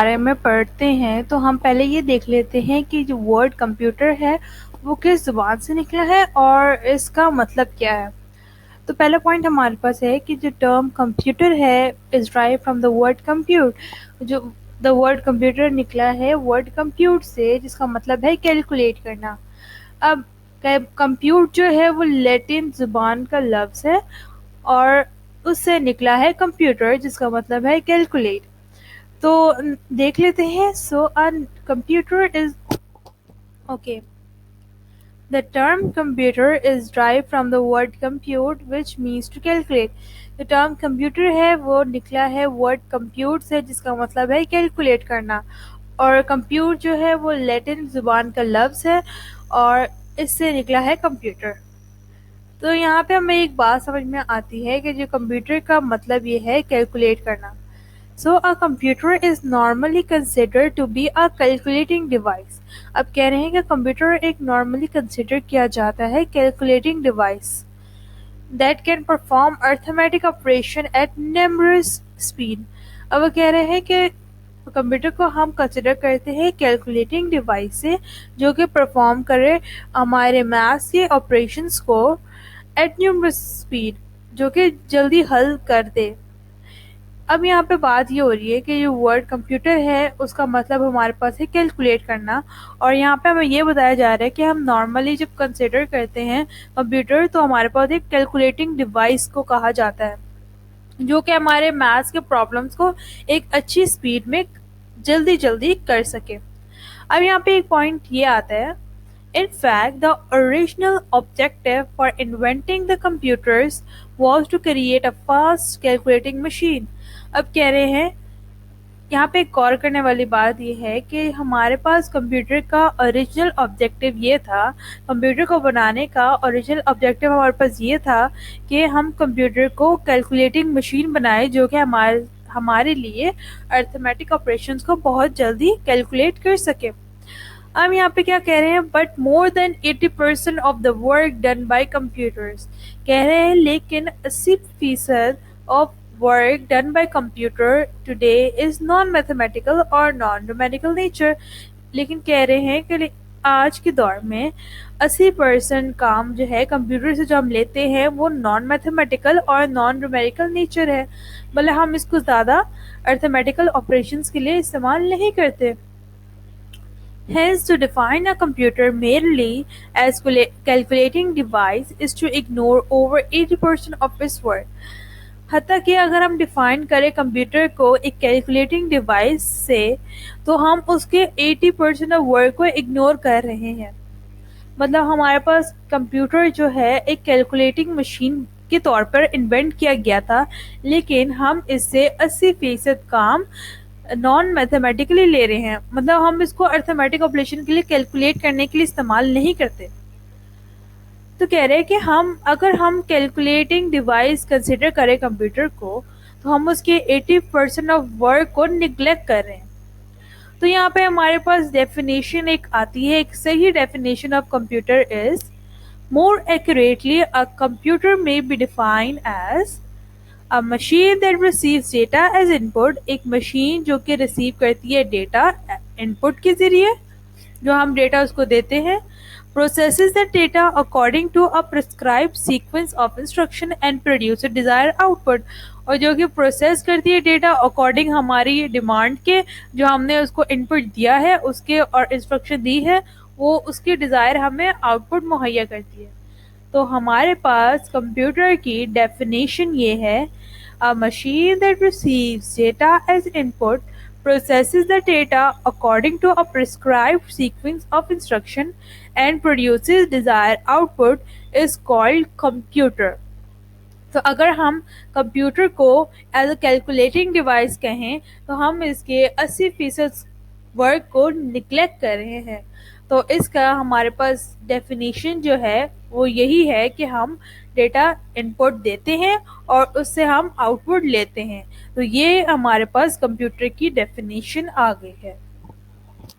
بارے میں پڑھتے ہیں تو ہم پہلے یہ دیکھ لیتے ہیں کہ جو ورڈ کمپیوٹر ہے وہ کس زبان سے نکلا ہے اور اس کا مطلب کیا ہے۔ تو پہلا پوائنٹ ہمارے پاس ہے کہ جو ٹرم کمپیوٹر ہے is drive from the word compute. جو دا ورڈ کمپیوٹر نکلا ہے ورڈ کمپیوٹ سے، جس کا مطلب ہے کیلکولیٹ کرنا۔ اب کمپیوٹ جو ہے وہ لیٹن زبان کا لفظ ہے اور اس سے نکلا ہے کمپیوٹر، جس کا مطلب ہے کیلکولیٹ۔ تو دیکھ لیتے ہیں۔ So computer is okay. The term computer is derived from the word compute which means to calculate. The term computer ہے وہ نکلا ہے word compute سے، جس کا مطلب ہے calculate کرنا، اور compute جو ہے وہ لیٹن زبان کا لفظ ہے اور اس سے نکلا ہے computer۔ تو یہاں پہ ہمیں ایک بات سمجھ میں آتی ہے کہ جو کمپیوٹر کا مطلب یہ ہے کیلکولیٹ کرنا۔ So a computer is normally considered to be a calculating device۔ اب کہہ رہے ہیں کہ کمپیوٹر ایک نارملی کنسیڈر کیا جاتا ہے calculating device that can perform arithmetic operation at numerous speed۔ اب وہ کہہ رہے ہیں کہ کمپیوٹر کو ہم کنسیڈر کرتے ہیں کیلکولیٹنگ ڈیوائس سے، جو کہ پرفارم کرے ہمارے میتھس کے آپریشنس کو ایٹ نیومرس اسپیڈ، جو کہ جلدی حل کر دے۔ اب یہاں پہ بات یہ ہو رہی ہے کہ جو ورڈ کمپیوٹر ہے اس کا مطلب ہمارے پاس ہے کیلکولیٹ کرنا، اور یہاں پہ ہمیں یہ بتایا جا رہا ہے کہ ہم نارملی جب کنسیڈر کرتے ہیں کمپیوٹر تو ہمارے پاس ایک کیلکولیٹنگ ڈیوائس کو کہا جاتا ہے، جو کہ ہمارے میتھس کے پرابلمس کو ایک اچھی اسپیڈ میں جلدی کر سکے۔ اب یہاں پہ ایک پوائنٹ یہ آتا ہے، In fact, the original objective for inventing the computers was to create a fast calculating machine۔ اب کہہ رہے ہیں یہاں پہ ایک غور کرنے والی بات یہ ہے کہ ہمارے پاس کمپیوٹر کا اوریجنل آبجیکٹیو یہ تھا، کمپیوٹر کو بنانے کا اوریجنل آبجیکٹیو ہمارے پاس یہ تھا کہ ہم کمپیوٹر کو کیلکولیٹنگ مشین بنائے، جو کہ ہمارے لیے ارتھمیٹک آپریشنس کو بہت جلدی کیلکولیٹ کر سکے۔ اب یہاں پہ کیا کہہ رہے ہیں، but more than 80% of the work done by computers. کہہ رہے ہیں لیکن 80% of work done by computer today is non mathematical اور نان نومیریکل نیچر۔ لیکن کہہ رہے ہیں کہ آج کے دور میں 80% کام جو ہے کمپیوٹر سے جو ہم لیتے ہیں وہ نان میتھمیٹیکل اور نان نومیریکل نیچر ہے، بلکہ ہم اس کو زیادہ ارتھمیٹیکل آپریشنس کے لیے استعمال نہیں کرتے۔ Hence, to define a computer merely as calculating device is to ignore over 80% of its work۔ حتیٰ کہ اگر ہم ڈیفائن کریں کمپیوٹر کو ایک کیلکولیٹنگ ڈیوائس سے تو ہم اس کے 80% آف ورک کو اگنور کر رہے ہیں۔ مطلب ہمارے پاس کمپیوٹر جو ہے ایک کیلکولیٹنگ مشین کے طور پر انوینٹ کیا گیا تھا، لیکن ہم اس سے 80% کام نان میتھمیٹیکلی لے رہے ہیں، مطلب ہم اس کو ارتھمیٹک آپریشن کے لیے کیلکولیٹ کرنے کے لیے استعمال نہیں کرتے۔ تو کہہ رہے ہیں کہ اگر ہم کیلکولیٹنگ ڈیوائس کنسیڈر کریں کمپیوٹر کو تو ہم اس کے 80% آف ورک کو نگلیکٹ کر رہے ہیں۔ تو یہاں پہ ہمارے پاس ڈیفینیشن ایک آتی ہے، ایک صحیح definition of computer is more accurately a computer may be defined as a machine that receives data as input۔ ایک مشین جو کہ ریسیو کرتی ہے ڈیٹا انپٹ کے ذریعے، جو ہم ڈیٹا اس کو دیتے ہیں، processes the data according to a prescribed sequence of instruction and produces desired output۔ اور جو کہ پروسیس کرتی ہے ڈیٹا اکارڈنگ ہماری ڈیمانڈ کے، جو ہم نے اس کو انپٹ دیا ہے اس کے اور انسٹرکشن دی ہے، وہ اس کی ڈیزائر ہمیں آؤٹ پٹ مہیا کرتی ہے۔ تو ہمارے پاس کمپیوٹر کی ڈیفینیشن یہ ہے، a machine that receives data as input, processes the data according to a prescribed sequence of instruction and produces desired output is called computer۔ تو اگر ہم کمپیوٹر کو ایز اے کیلکولیٹنگ ڈیوائس کہیں تو ہم اس کے 80% ورک کو نگلیکٹ کر رہے ہیں۔ تو اس کا ہمارے پاس ڈیفینیشن جو ہے وہ یہی ہے کہ ہم ڈیٹا انپٹ دیتے ہیں اور اس سے ہم آؤٹ پٹ لیتے ہیں۔ تو یہ ہمارے پاس کمپیوٹر کی ڈیفینیشن آ گئی ہے۔